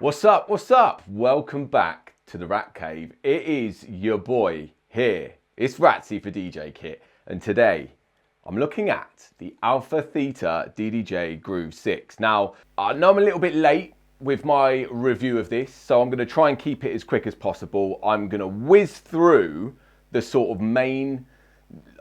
What's up? What's up? Welcome back to the Ratcave. It is your boy here. It's Ratzi for DJKit, and today I'm looking at the AlphaTheta DDJ-GRV6. Now, I know I'm a little bit late with my review of this, so I'm going to try and keep it as quick as possible. I'm going to whiz through the sort of main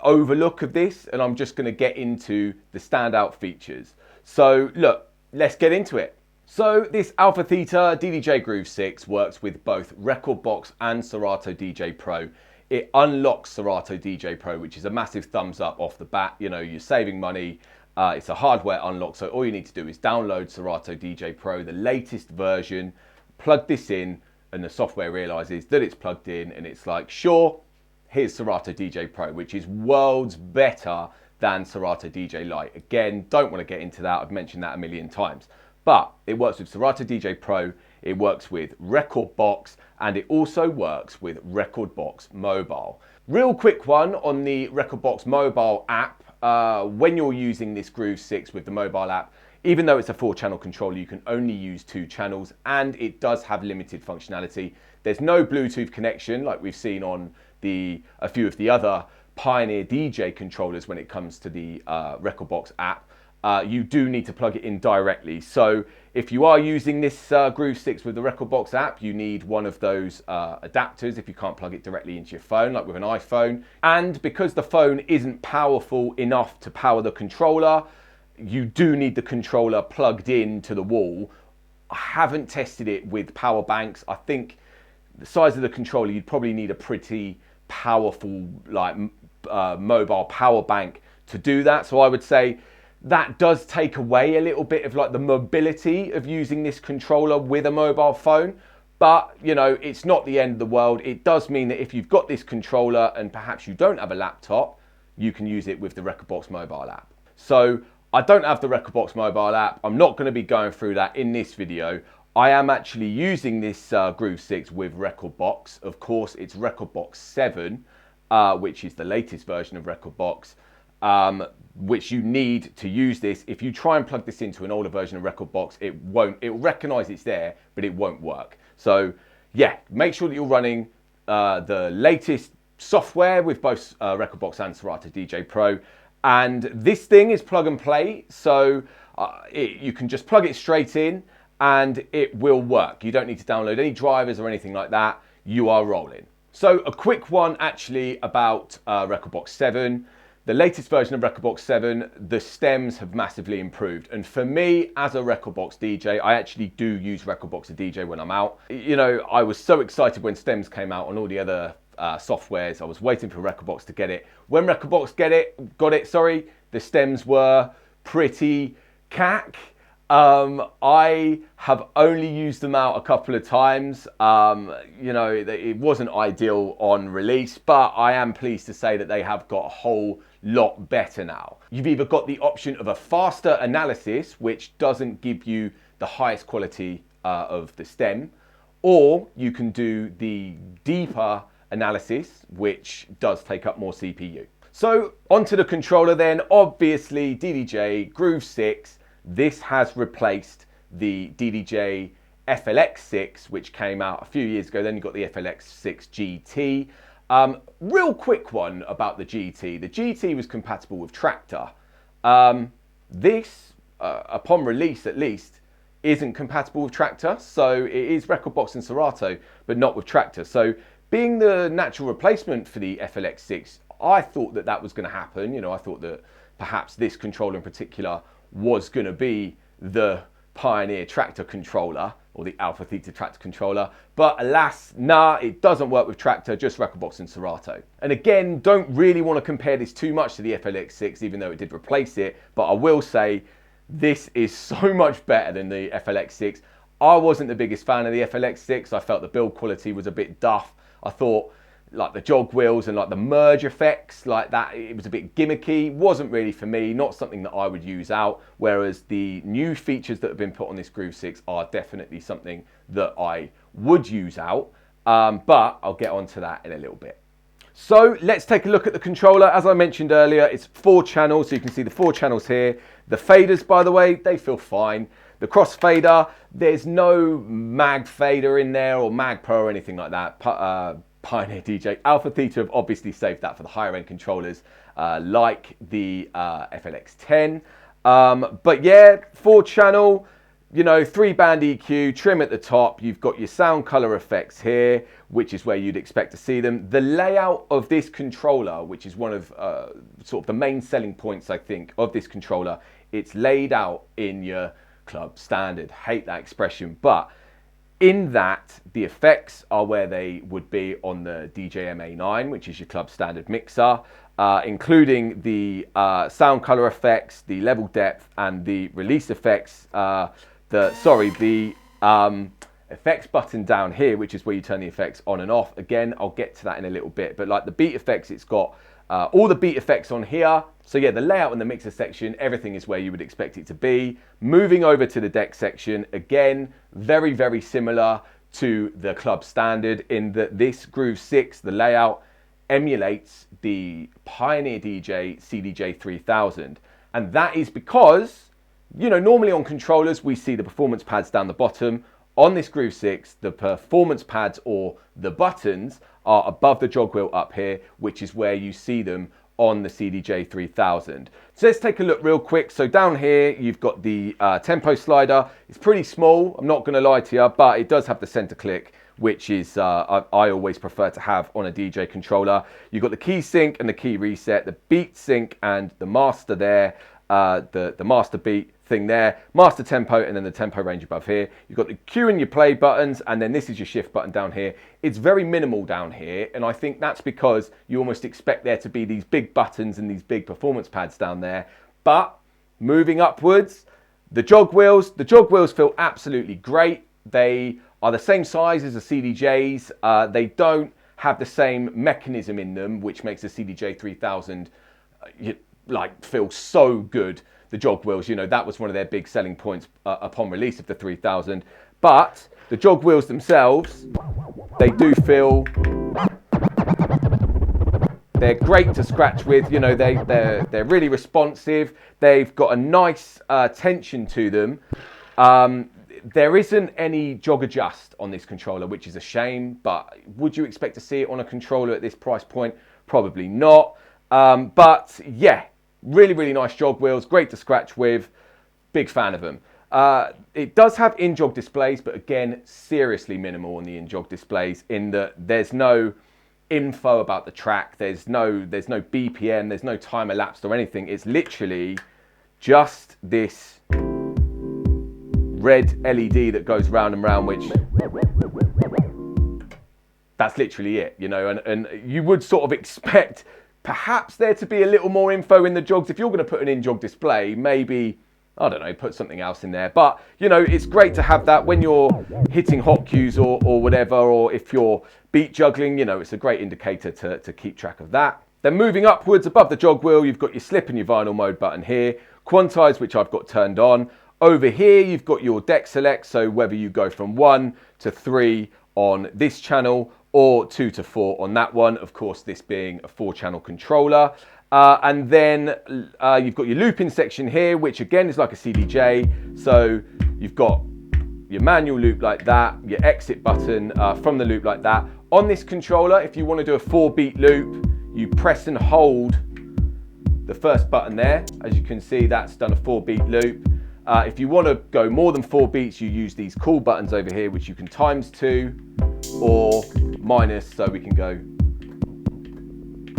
overlook of this, and I'm just going to get into the standout features. So look, let's get into it. So this AlphaTheta DDJ-GRV6 works with both Recordbox and Serato DJ Pro. It unlocks Serato DJ Pro, which is a massive thumbs up off the bat. You know, you're saving money. It's a hardware unlock, so all you need to do is download Serato DJ Pro, the latest version, plug this in, and the software realizes that it's plugged in, and it's like, sure, here's Serato DJ Pro, which is worlds better than Serato DJ Lite. Again, don't want to get into that. I've mentioned that a million times. But it works with Serato DJ Pro, it works with Recordbox, and it also works with Recordbox Mobile. Real quick one on the Recordbox Mobile app. When you're using this GRV6 with the mobile app, even though it's a 4-channel controller, you can only use 2 channels, and it does have limited functionality. There's no Bluetooth connection like we've seen on a few of the other Pioneer DJ controllers when it comes to the Recordbox app. You do need to plug it in directly. So if you are using this GRV6 with the Recordbox app, you need one of those adapters if you can't plug it directly into your phone, like with an iPhone. And because the phone isn't powerful enough to power the controller, you do need the controller plugged in to the wall. I haven't tested it with power banks. I think the size of the controller, you'd probably need a pretty powerful mobile power bank to do that. So I would say that does take away a little bit of like the mobility of using this controller with a mobile phone. But, you know, it's not the end of the world. It does mean that if you've got this controller and perhaps you don't have a laptop, you can use it with the Recordbox mobile app. So I don't have the Recordbox mobile app. I'm not going to be going through that in this video. I am actually using this GRV6 with Recordbox. Of course, it's Recordbox 7, which is the latest version of Recordbox. Which you need to use this. If you try and plug this into an older version of Recordbox, it'll recognize it's there, but it won't work. So yeah, make sure that you're running the latest software with both Recordbox and Serato DJ Pro. And this thing is plug and play, so you can just plug it straight in and it will work. You don't need to download any drivers or anything like that. You are rolling. So a quick one actually about Recordbox 7. The latest version of Recordbox 7, the stems have massively improved. And for me, as a Recordbox DJ, I actually do use Recordbox to DJ when I'm out. You know, I was so excited when stems came out on all the other softwares. I was waiting for Recordbox to get it. When Recordbox got it, the stems were pretty cack. I have only used them out a couple of times. You know, it wasn't ideal on release, but I am pleased to say that they have got a whole lot better now. You've either got the option of a faster analysis, which doesn't give you the highest quality of the stem, or you can do the deeper analysis, which does take up more CPU. So onto the controller then. Obviously, DDJ-GRV6. This has replaced the DDJ FLX6, which came out a few years ago. Then you've got the FLX6 GT. Real quick one about the GT. The GT was compatible with Traktor. This, upon release at least, isn't compatible with Traktor. So it is Recordbox and Serato, but not with Traktor. So being the natural replacement for the FLX6, I thought that that was going to happen. You know, I thought that perhaps this controller in particular was going to be the Pioneer Traktor controller, or the AlphaTheta Traktor controller, but alas, nah, it doesn't work with Traktor, just Recordbox and Serato. And again, don't really want to compare this too much to the FLX6, even though it did replace it, but I will say this is so much better than the FLX6. I wasn't the biggest fan of the FLX6. I felt the build quality was a bit duff. I thought like the jog wheels and like the merge effects like that, it was a bit gimmicky. Wasn't really for me, not something that I would use out, whereas the new features that have been put on this GRV6 are definitely something that I would use out, but I'll get onto that in a little bit. So let's take a look at the controller. As I mentioned earlier, it's 4 channels, so you can see the 4 channels here. The faders, by the way, they feel fine. The crossfader, there's no mag fader in there or mag pro or anything like that. Pioneer DJ, AlphaTheta have obviously saved that for the higher end controllers like the FLX10. But yeah, 4-channel, you know, 3-band EQ, trim at the top. You've got your sound color effects here, which is where you'd expect to see them. The layout of this controller, which is one of sort of the main selling points, I think, of this controller, it's laid out in your club standard. Hate that expression, but in that, the effects are where they would be on the DJMA9, which is your club standard mixer, including the sound color effects, the level depth, and the release effects. The effects button down here, which is where you turn the effects on and off. Again, I'll get to that in a little bit, but like the beat effects, it's got all the beat effects on here. So yeah, the layout in the mixer section, everything is where you would expect it to be. Moving over to the deck section, again, very, very similar to the club standard in that this Groove 6, the layout, emulates the Pioneer DJ CDJ-3000. And that is because, you know, normally on controllers, we see the performance pads down the bottom. On this Groove 6, the performance pads or the buttons are above the jog wheel up here, which is where you see them on the CDJ-3000. So let's take a look real quick. So down here, you've got the tempo slider. It's pretty small, I'm not gonna lie to you, but it does have the center click, which is I always prefer to have on a DJ controller. You've got the key sync and the key reset, the beat sync and the master there, the master beat thing there, master tempo, and then the tempo range above here. You've got the cue and your play buttons, and then this is your shift button down here. It's very minimal down here, and I think that's because you almost expect there to be these big buttons and these big performance pads down there. But moving upwards, the jog wheels feel absolutely great. They are the same size as the CDJs. They don't have the same mechanism in them, which makes the CDJ-3000 feel so good. The jog wheels, you know, that was one of their big selling points upon release of the 3000. But the jog wheels themselves, they do feel, they're great to scratch with. You know, they're really responsive. They've got a nice tension to them. There isn't any jog adjust on this controller, which is a shame, but would you expect to see it on a controller at this price point? Probably not. But yeah, really, really nice jog wheels, great to scratch with, big fan of them. It does have in-jog displays, but again, seriously minimal on the in-jog displays in that there's no info about the track, there's no BPM, there's no time elapsed or anything. It's literally just this red LED that goes round and round, which that's literally it, you know, and you would sort of expect perhaps there to be a little more info in the jogs. If you're going to put an in-jog display, maybe, I don't know, put something else in there. But, you know, it's great to have that when you're hitting hot cues or whatever, or if you're beat juggling, you know, it's a great indicator to keep track of that. Then moving upwards above the jog wheel, you've got your slip and your vinyl mode button here. Quantize, which I've got turned on. Over here, you've got your deck select, so whether you go from 1 to 3 on this channel or 2 to 4 on that one, of course, this being a 4-channel controller. And then you've got your looping section here, which again is like a CDJ. So you've got your manual loop like that, your exit button from the loop like that. On this controller, if you want to do a 4-beat loop, you press and hold the first button there. As you can see, that's done a 4-beat loop. If you want to go more than 4 beats, you use these cool buttons over here, which you can times 2 or minus, so we can go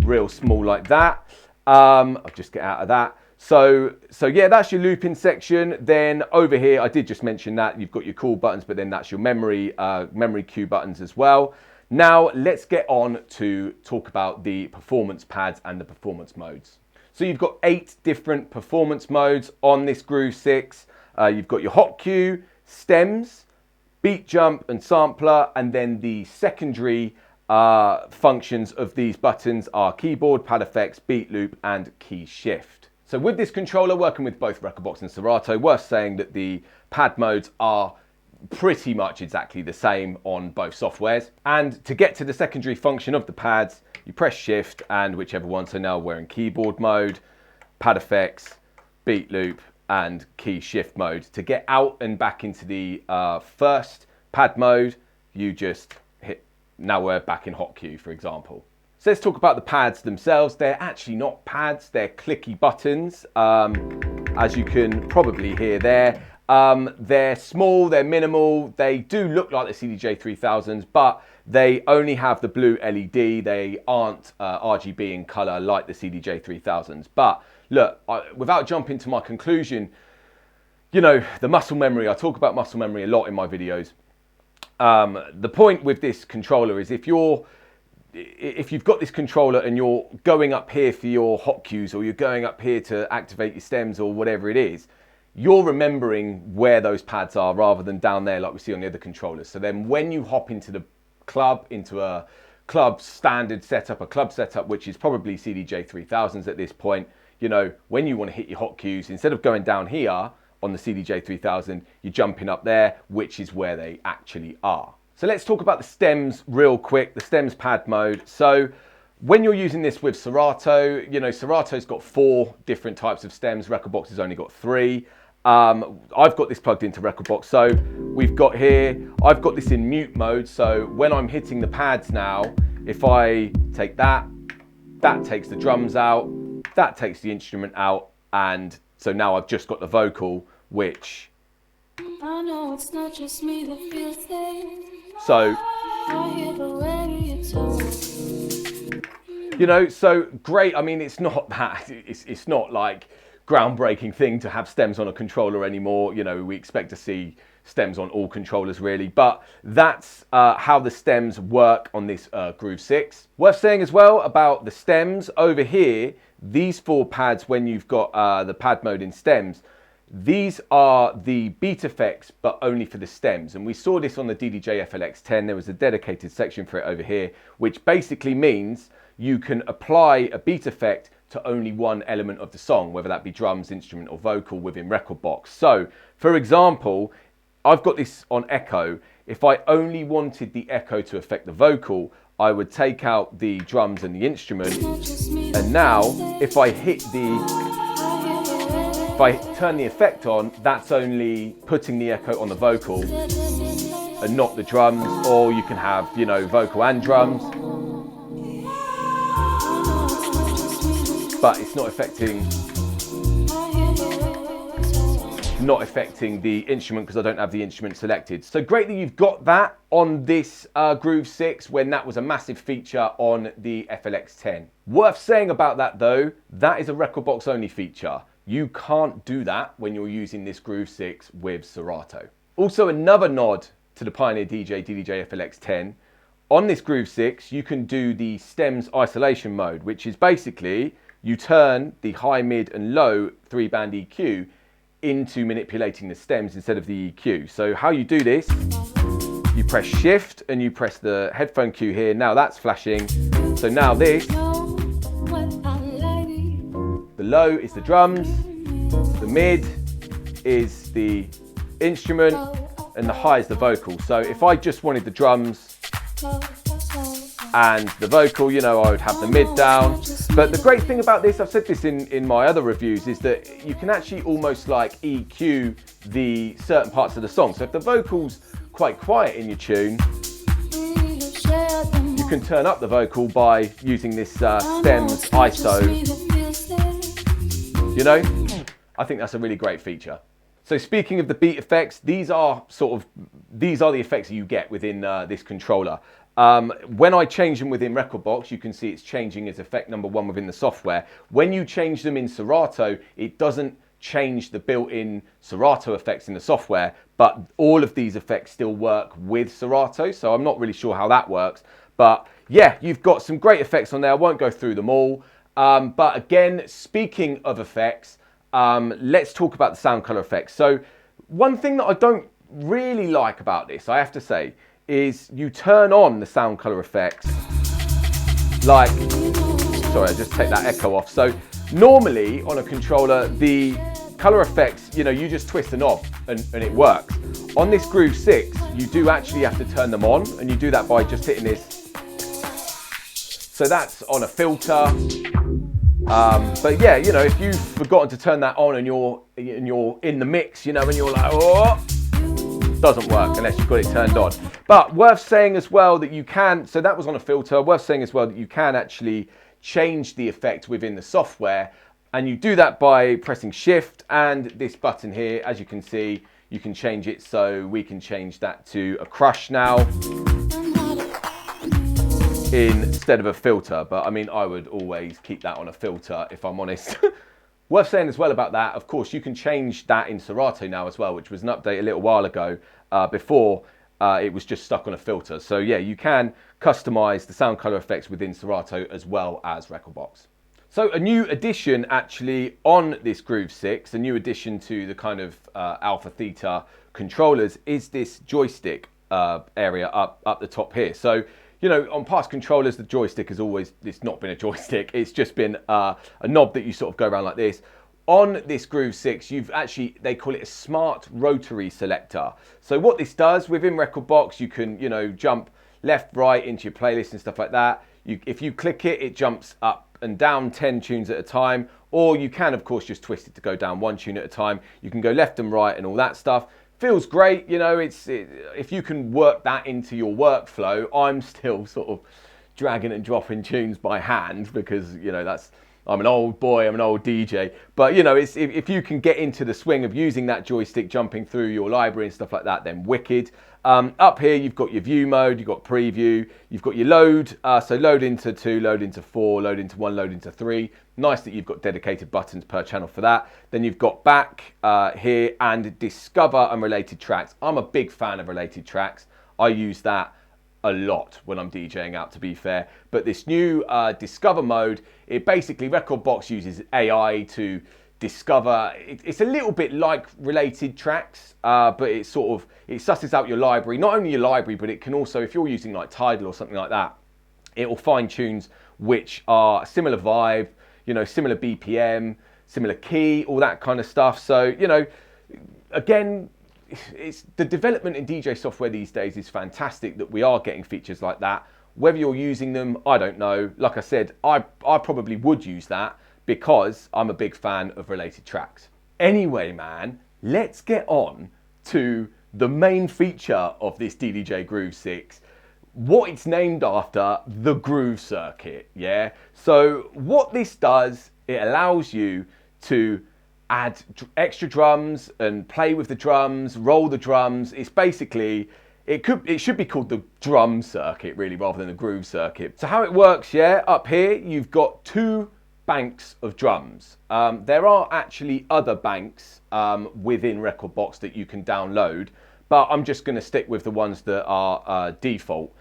real small like that. I'll just get out of that. So yeah, that's your looping section. Then over here, I did just mention that you've got your cool buttons, but then that's your memory cue buttons as well. Now let's get on to talk about the performance pads and the performance modes. So you've got 8 different performance modes on this Groove 6. You've got your hot cue, stems, beat jump and sampler, and then the secondary functions of these buttons are keyboard, pad effects, beat loop, and key shift. So with this controller, working with both Recordbox and Serato, worth saying that the pad modes are pretty much exactly the same on both softwares. And to get to the secondary function of the pads, you press shift and whichever one. So now we're in keyboard mode, pad effects, beat loop, and key shift mode. To get out and back into the first pad mode, you just hit, now we're back in hot cue, for example. So let's talk about the pads themselves. They're actually not pads, they're clicky buttons. As you can probably hear there. They're small, they're minimal, they do look like the CDJ-3000s, but they only have the blue LED. They aren't RGB in color like the CDJ-3000s. But look, without jumping to my conclusion, you know, the muscle memory, I talk about muscle memory a lot in my videos. The point with this controller is if you've got this controller and you're going up here for your hot cues, or you're going up here to activate your stems or whatever it is, you're remembering where those pads are rather than down there like we see on the other controllers. So then when you hop into the club, into a club standard setup, a club setup, which is probably CDJ-3000s at this point, you know, when you want to hit your hot cues, instead of going down here on the CDJ-3000, you're jumping up there, which is where they actually are. So let's talk about the stems real quick, the stems pad mode. So when you're using this with Serato, you know, Serato's got 4 different types of stems. Recordbox has only got 3. I've got this plugged into Recordbox. So we've got here, I've got this in mute mode. So when I'm hitting the pads now, if I take that, that takes the drums out, that takes the instrument out. And so now I've just got the vocal, which, I know it's not just me that feels things. So, I hear the way you talk. you know, so great. I mean, it's not that, it's not like groundbreaking thing to have stems on a controller anymore. You know, we expect to see stems on all controllers really, but that's how the stems work on this Groove 6. Worth saying as well about the stems over here, these 4 pads, when you've got the pad mode in stems, these are the beat effects, but only for the stems. And we saw this on the DDJ FLX10. There was a dedicated section for it over here, which basically means you can apply a beat effect to only one element of the song, whether that be drums, instrument, or vocal within Recordbox. So, for example, I've got this on echo. If I only wanted the echo to affect the vocal, I would take out the drums and the instrument. And now, if I turn the effect on, that's only putting the echo on the vocal and not the drums. Or you can have, you know, vocal and drums, but it's not affecting the instrument because I don't have the instrument selected. So great that you've got that on this Groove 6 when that was a massive feature on the FLX10. Worth saying about that though, that is a Recordbox only feature. You can't do that when you're using this Groove 6 with Serato. Also, another nod to the Pioneer DJ DDJ FLX10. On this Groove 6, you can do the stems isolation mode, which is basically you turn the high, mid, and low 3-band EQ into manipulating the stems instead of the EQ. So how you do this, you press shift and you press the headphone cue here. Now that's flashing. So now this, the low is the drums, the mid is the instrument, and the high is the vocal. So if I just wanted the drums and the vocal, you know, I would have the mid down. But the great thing about this, I've said this in my other reviews, is that you can actually almost like EQ the certain parts of the song. So if the vocal's quite quiet in your tune, you can turn up the vocal by using this stems ISO. You know, I think that's a really great feature. So speaking of the beat effects, these are the effects that you get within this controller. When I change them within Recordbox, you can see it's changing as effect number 1 within the software. When you change them in Serato, it doesn't change the built-in Serato effects in the software, but all of these effects still work with Serato, so I'm not really sure how that works. But yeah, you've got some great effects on there. I won't go through them all. But again, speaking of effects, let's talk about the sound color effects. So one thing that I don't really like about this, I have to say, is you turn on the sound color effects like, sorry, I just take that echo off. So normally on a controller, the color effects, you know, you just twist the knob and it works. On this Groove 6, you do actually have to turn them on, and you do that by just hitting this. So that's on a filter, But yeah, you know, if you've forgotten to turn that on and you're in the mix, you know, and you're like, oh, doesn't work unless you've got it turned on. But worth saying as well that you can, so that was on a filter, worth saying as well that you can actually change the effect within the software, and you do that by pressing shift and this button here. As you can see, you can change it, so we can change that to a crush now instead of a filter. But I mean, I would always keep that on a filter if I'm honest. Worth saying as well about that, of course, you can change that in Serato now as well, which was an update a little while ago. Before it was just stuck on a filter. So yeah, you can customize the sound color effects within Serato as well as Recordbox. So a new addition actually on this Groove 6, a new addition to the kind of AlphaTheta controllers is this joystick area up the top here. So, you know, on past controllers, the joystick has always, it's not been a joystick, it's just been a knob that you sort of go around like this. On this Groove 6, you've actually, they call it a smart rotary selector. So what this does, within Recordbox, you can, you know, jump left, right into your playlist and stuff like that. If you click it, it jumps up and down 10 tunes at a time, or you can, of course, just twist it to go down 1 tune at a time. You can go left and right and all that stuff. Feels great, you know, if you can work that into your workflow. I'm still sort of dragging and dropping tunes by hand because, you know, I'm an old boy, I'm an old DJ. But, you know, if you can get into the swing of using that joystick, jumping through your library and stuff like that, then wicked. Up here, you've got your view mode, you've got preview, you've got your load. So load into 2, load into 4, load into 1, load into 3. Nice that you've got dedicated buttons per channel for that. Then you've got back here and discover and related tracks. I'm a big fan of related tracks. I use that a lot when I'm DJing out, to be fair. But this new discover mode, it basically, Recordbox uses AI to discover, it's a little bit like related tracks, but it susses out your library, not only your library, but it can also, if you're using like Tidal or something like that, it will find tunes which are similar vibe, you know, similar BPM, similar key, all that kind of stuff. So, you know, again, it's the development in DJ software these days is fantastic that we are getting features like that. Whether you're using them, I don't know. Like I said, I probably would use that because I'm a big fan of related tracks. Anyway, man, let's get on to the main feature of this DDJ Groove 6, what it's named after, the Groove Circuit, yeah? So what this does, it allows you to add extra drums and play with the drums, roll the drums. It's basically, it should be called the drum circuit really, rather than the groove circuit. So how it works, yeah, up here you've got 2 banks of drums. There are actually other banks within Recordbox that you can download, but I'm just going to stick with the ones that are default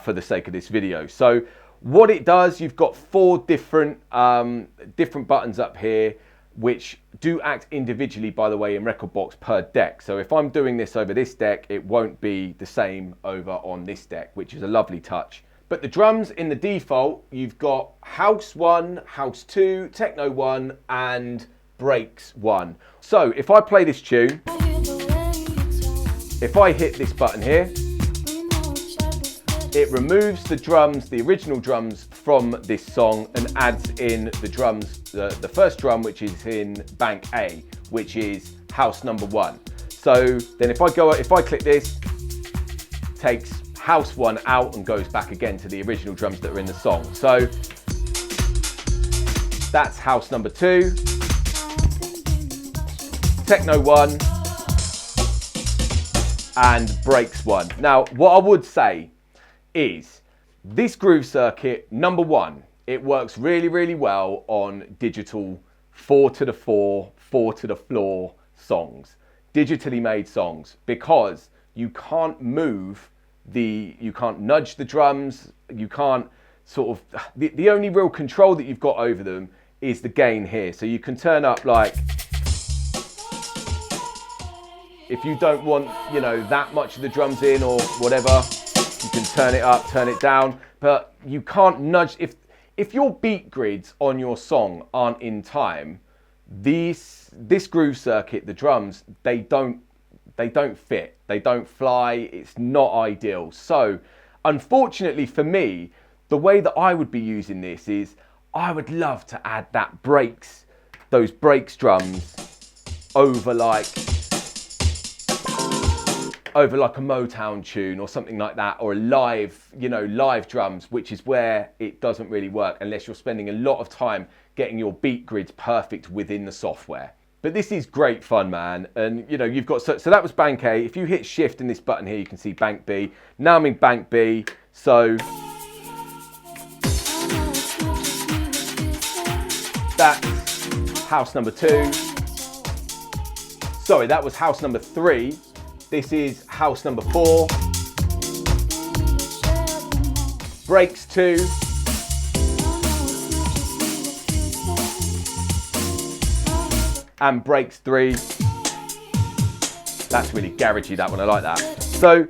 for the sake of this video. So what it does, you've got 4 different buttons up here, which do act individually, by the way, in Recordbox per deck. So if I'm doing this over this deck, it won't be the same over on this deck, which is a lovely touch. But the drums in the default, you've got House 1, House 2, Techno 1, and Breaks 1. So if I play this tune, if I hit this button here, it removes the drums, the original drums from this song, and adds in the drums, the first drum, which is in bank A, which is house number 1. So then if I click this, takes house 1 out and goes back again to the original drums that are in the song. So that's house number 2, Techno 1, and Breaks 1. Now, what I would say is this groove circuit, number 1, it works really, really well on digital 4 to the 4, 4 to the floor songs, digitally made songs, because you can't you can't nudge the drums, you can't sort of, the only real control that you've got over them is the gain here. So you can turn up, like, if you don't want, you know, that much of the drums in or whatever, you can turn it up, turn it down, but you can't nudge. If your beat grids on your song aren't in time, this groove circuit, the drums, they don't fit, they don't fly, it's not ideal. So unfortunately for me, the way that I would be using this is, I would love to add that breaks, those breaks drums over like a Motown tune or something like that, or a live, you know, live drums, which is where it doesn't really work unless you're spending a lot of time getting your beat grids perfect within the software. But this is great fun, man. And you know, you've got, so that was bank A. If you hit shift in this button here, you can see bank B. Now I'm in bank B. So that's house number 2. Sorry, that was house number 3. This is house number 4. Breaks 2. And breaks 3. That's really garagey, that one, I like that. So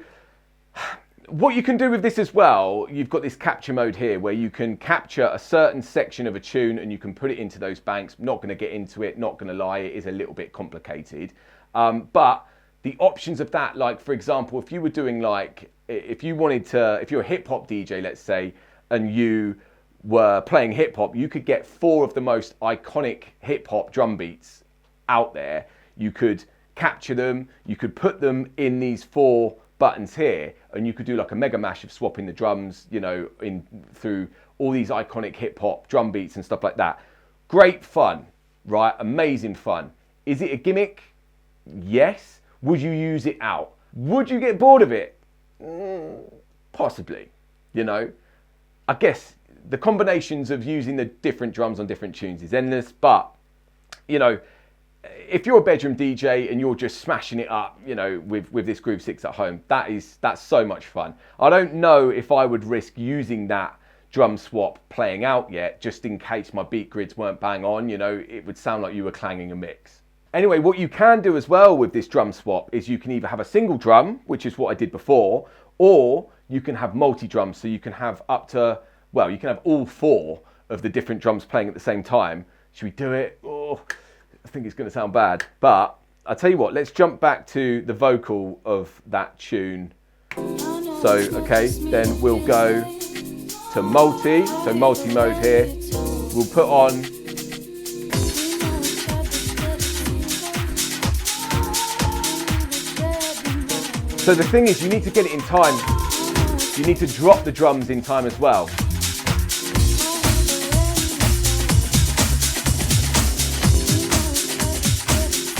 what you can do with this as well, you've got this capture mode here where you can capture a certain section of a tune and you can put it into those banks. Not going to get into it, not going to lie, it is a little bit complicated. But the options of that, like for example, if you were doing like, if you're a hip hop DJ, let's say, and you were playing hip hop, you could get 4 of the most iconic hip hop drum beats out there. You could capture them, you could put them in these 4 buttons here, and you could do like a mega mash of swapping the drums, you know, through all these iconic hip hop drum beats and stuff like that. Great fun, right? Amazing fun. Is it a gimmick? Yes. Would you use it out? Would you get bored of it? Possibly, you know. I guess the combinations of using the different drums on different tunes is endless, but you know, if you're a bedroom DJ and you're just smashing it up, you know, with this Groove 6 at home, that's so much fun. I don't know if I would risk using that drum swap playing out yet, just in case my beat grids weren't bang on, you know, it would sound like you were clanging a mix. Anyway, what you can do as well with this drum swap is you can either have a single drum, which is what I did before, or you can have multi-drums, so you can have up to, well, you can have all 4 of the different drums playing at the same time. Should we do it? Oh, I think it's going to sound bad, but I'll tell you what, let's jump back to the vocal of that tune. So, okay, then we'll go to multi, so multi mode here. We'll put on so the thing is, you need to get it in time. You need to drop the drums in time as well.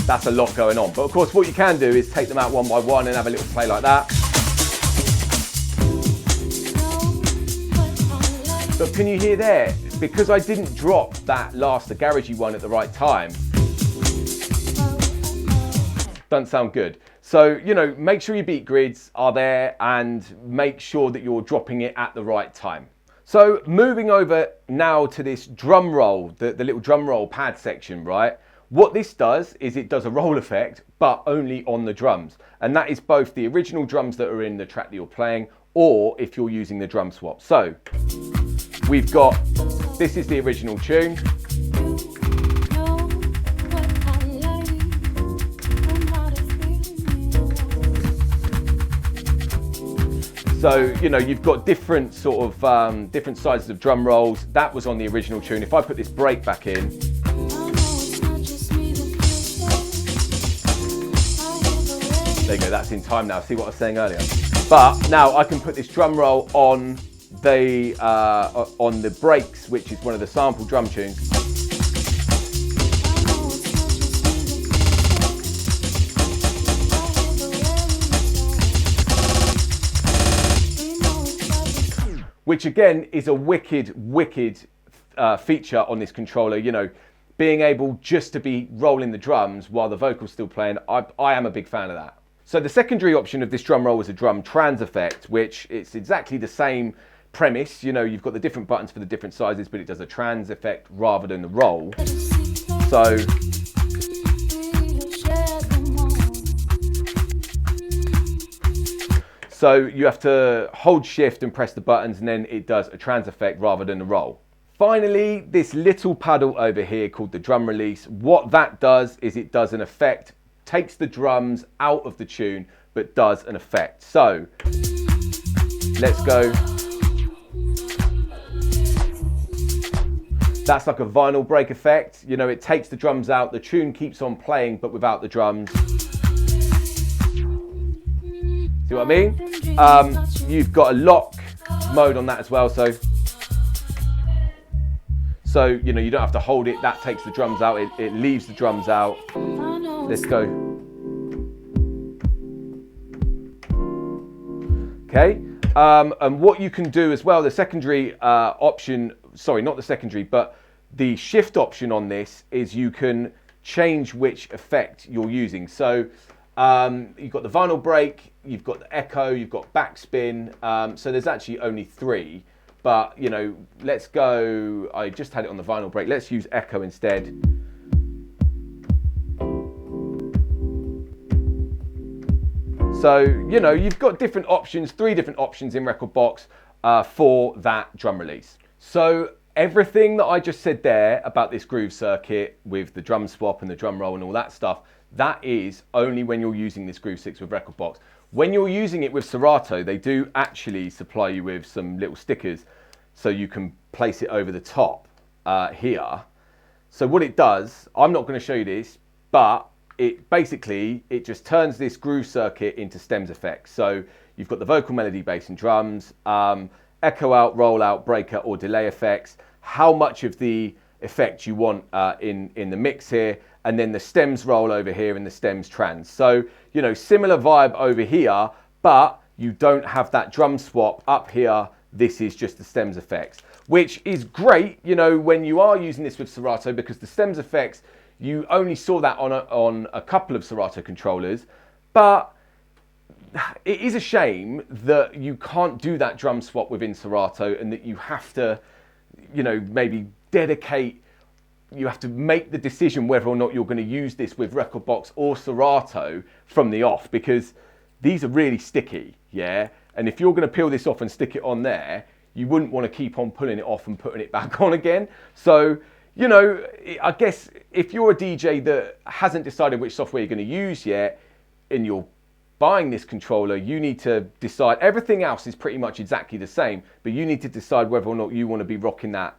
That's a lot going on. But of course, what you can do is take them out one by one and have a little play like that. But can you hear there? Because I didn't drop that last, the garagey one at the right time, doesn't sound good. So, you know, make sure your beat grids are there and make sure that you're dropping it at the right time. So moving over now to this drum roll, the little drum roll pad section, right? What this does is it does a roll effect, but only on the drums. And that is both the original drums that are in the track that you're playing, or if you're using the drum swap. So we've got, this is the original tune. So, you know, you've got different sort of, different sizes of drum rolls. That was on the original tune. If I put this break back in, there you go, that's in time now. See what I was saying earlier? But now I can put this drum roll on the breaks, which is one of the sample drum tunes. Which again is a wicked feature on this controller, you know, being able just to be rolling the drums while the vocal's still playing. I am a big fan of that. So the secondary option of this drum roll is a drum trans effect, which it's exactly the same premise. You know, you've got the different buttons for the different sizes, but it does a trans effect rather than the roll. So you have to hold shift and press the buttons, and then it does a trans effect rather than a roll. Finally, this little paddle over here called the drum release, what that does is it does an effect, takes the drums out of the tune, but does an effect. So let's go. That's like a vinyl break effect. You know, it takes the drums out, the tune keeps on playing, but without the drums. See what I mean? You've got a lock mode on that as well, so you know, you don't have to hold it. That takes the drums out, it leaves the drums out. Let's go. Okay, and what you can do as well, the secondary option, sorry, not the secondary, but the shift option on this is you can change which effect you're using. So you've got the vinyl break, you've got the echo, you've got backspin. So there's actually only 3, but you know, let's go, I just had it on the vinyl break. Let's use echo instead. So, you know, you've got different options, 3 different options in Recordbox for that drum release. So everything that I just said there about this groove circuit with the drum swap and the drum roll and all that stuff, that is only when you're using this Groove 6 with Recordbox. When you're using it with Serato, they do actually supply you with some little stickers so you can place it over the top here. So what it does, I'm not going to show you this, but it basically, it just turns this groove circuit into stems effects. So you've got the vocal, melody, bass and drums, echo out, roll out, break out or delay effects, how much of the effect you want in the mix here, and then the stems roll over here and the stems trans. So, you know, similar vibe over here, but you don't have that drum swap up here. This is just the stems effects, which is great, you know, when you are using this with Serato, because the stems effects, you only saw that on a couple of Serato controllers, but it is a shame that you can't do that drum swap within Serato and that you have to, you know, maybe dedicate, you have to make the decision whether or not you're going to use this with Recordbox or Serato from the off, because these are really sticky, yeah? And if you're going to peel this off and stick it on there, you wouldn't want to keep on pulling it off and putting it back on again. So, you know, I guess if you're a DJ that hasn't decided which software you're going to use yet and you're buying this controller, you need to decide. Everything else is pretty much exactly the same, but you need to decide whether or not you want to be rocking that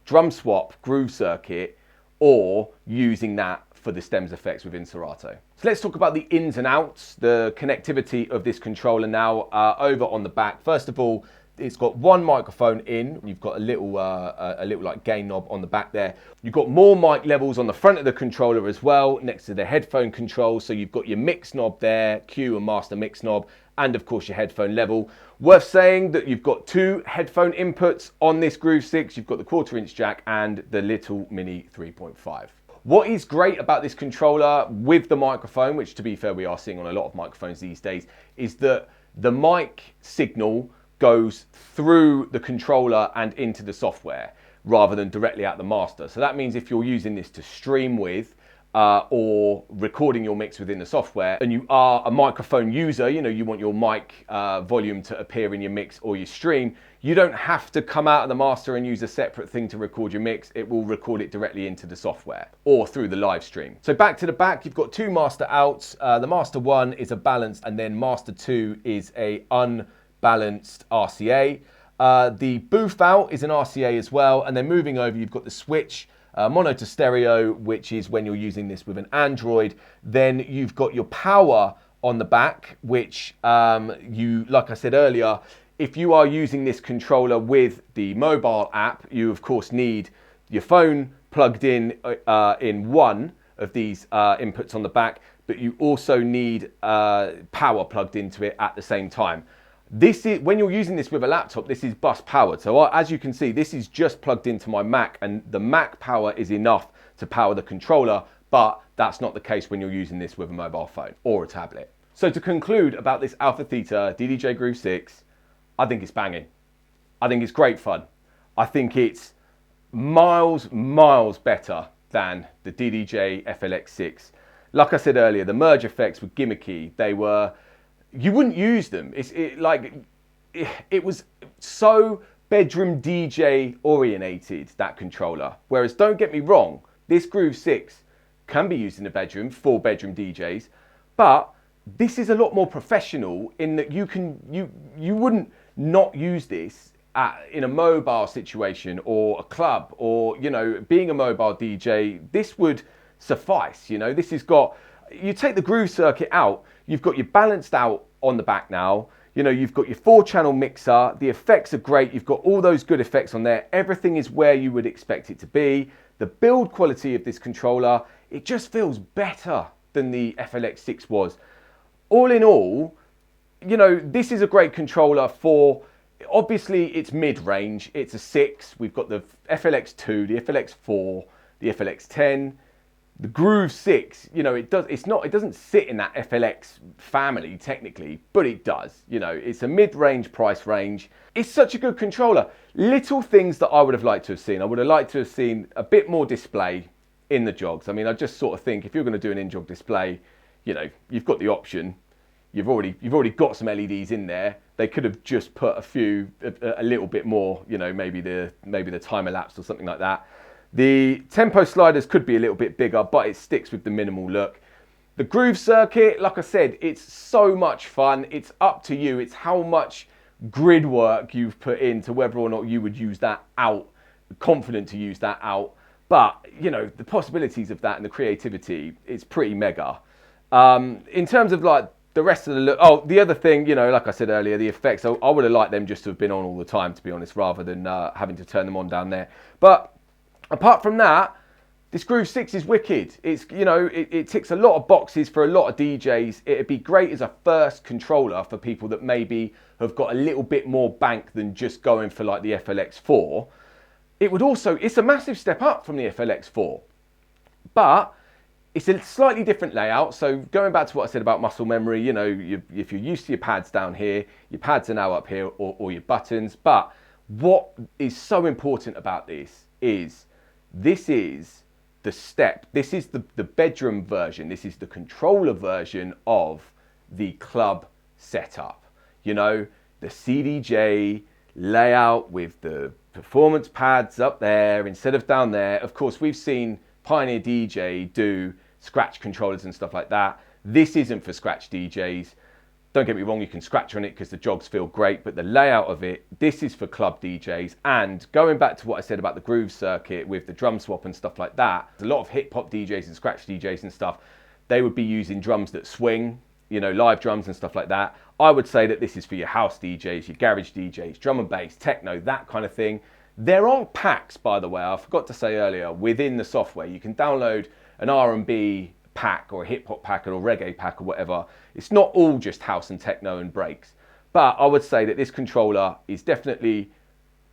drum swap groove circuit or using that for the stems effects within Serato. So let's talk about the ins and outs, the connectivity of this controller now over on the back. First of all, it's got one microphone in. You've got a little like gain knob on the back there. You've got more mic levels on the front of the controller as well, next to the headphone control. So you've got your mix knob there, Q and master mix knob, and of course your headphone level. Worth saying that you've got 2 headphone inputs on this Groove 6. You've got the 1/4" jack and the little mini 3.5. What is great about this controller with the microphone, which to be fair we are seeing on a lot of microphones these days, is that the mic signal goes through the controller and into the software rather than directly at the master. So that means if you're using this to stream with or recording your mix within the software and you are a microphone user, you know, you want your mic volume to appear in your mix or your stream, you don't have to come out of the master and use a separate thing to record your mix. It will record it directly into the software or through the live stream. So back to the back, you've got 2 master outs. The master 1 is a balanced and then master 2 is a unbalanced RCA. The booth out is an RCA as well, and then moving over you've got the switch mono to stereo, which is when you're using this with an Android. Then you've got your power on the back, which like I said earlier, if you are using this controller with the mobile app, you of course need your phone plugged in one of these inputs on the back, but you also need power plugged into it at the same time. This is, when you're using this with a laptop, this is bus powered. So as you can see, this is just plugged into my Mac, and the Mac power is enough to power the controller, but that's not the case when you're using this with a mobile phone or a tablet. So to conclude about this AlphaTheta DDJ-GRV6, I think it's banging. I think it's great fun. I think it's miles better than the DDJ FLX6. Like I said earlier, the merge effects were gimmicky. You wouldn't use them. It was so bedroom DJ orientated, that controller. Whereas don't get me wrong, this Groove 6 can be used in the bedroom for bedroom DJs, but this is a lot more professional in that you wouldn't not use this in a mobile situation or a club, or, you know, being a mobile DJ, this would suffice. You know, this has got, you take the groove circuit out, you've got your balanced out on the back now. You know, you've got your 4-channel mixer, the effects are great, you've got all those good effects on there, everything is where you would expect it to be. The build quality of this controller, it just feels better than the FLX6 was. All in all, you know, this is a great controller for, obviously it's mid-range, it's a 6, we've got the FLX2, the FLX4, the FLX10, the Groove 6, you know, it doesn't sit in that FLX family technically, but it does. You know, it's a mid-range price range. It's such a good controller. Little things that I would have liked to have seen. I would have liked to have seen a bit more display in the jogs. I mean, I just sort of think if you're going to do an in-jog display, you know, you've got the option. You've already got some LEDs in there. They could have just put a little bit more, you know, maybe the timer lapse or something like that. The tempo sliders could be a little bit bigger, but it sticks with the minimal look. The groove circuit, like I said, it's so much fun. It's up to you. It's how much grid work you've put into whether or not you would use that out, confident to use that out. But, you know, the possibilities of that and the creativity, it's pretty mega. In terms of like the rest of the look, oh, the other thing, you know, like I said earlier, the effects, I would have liked them just to have been on all the time, to be honest, rather than having to turn them on down there. But apart from that, this Groove 6 is wicked. It's, you know, it ticks a lot of boxes for a lot of DJs. It'd be great as a first controller for people that maybe have got a little bit more bank than just going for like the FLX4. It would also, it's a massive step up from the FLX4, but it's a slightly different layout. So going back to what I said about muscle memory, you know, if you're used to your pads down here, your pads are now up here, or your buttons. But what is so important about this is the step. This is the bedroom version. This is the controller version of the club setup. You know, the CDJ layout with the performance pads up there instead of down there. Of course, we've seen Pioneer DJ do scratch controllers and stuff like that. This isn't for scratch DJs. Don't get me wrong, you can scratch on it because the jogs feel great, but the layout of it, this is for club DJs. And going back to what I said about the groove circuit with the drum swap and stuff like that, a lot of hip hop DJs and scratch DJs and stuff, they would be using drums that swing, you know, live drums and stuff like that. I would say that this is for your house DJs, your garage DJs, drum and bass, techno, that kind of thing. There are packs, by the way, I forgot to say earlier, within the software. You can download an R&B pack or a hip hop pack or a reggae pack or whatever. It's not all just house and techno and breaks. But I would say that this controller is definitely,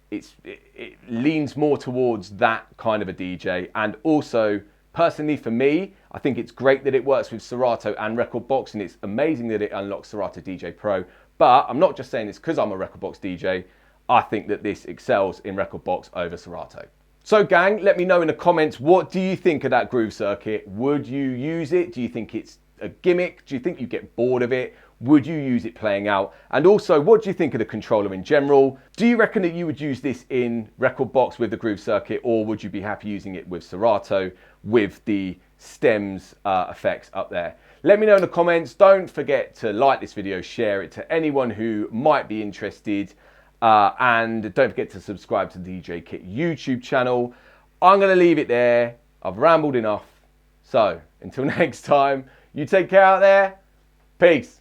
it leans more towards that kind of a DJ. And also, personally for me, I think it's great that it works with Serato and Recordbox, and it's amazing that it unlocks Serato DJ Pro. But I'm not just saying this because I'm a Recordbox DJ. I think that this excels in Recordbox over Serato. So gang, let me know in the comments, what do you think of that groove circuit? Would you use it? Do you think it's a gimmick? Do you think you get bored of it? Would you use it playing out? And also, what do you think of the controller in general? Do you reckon that you would use this in Recordbox with the groove circuit, or would you be happy using it with Serato with the stems effects up there? Let me know in the comments. Don't forget to like this video, share it to anyone who might be interested. And don't forget to subscribe to the DJKit YouTube channel. I'm going to leave it there. I've rambled enough. So until next time, you take care out there. Peace.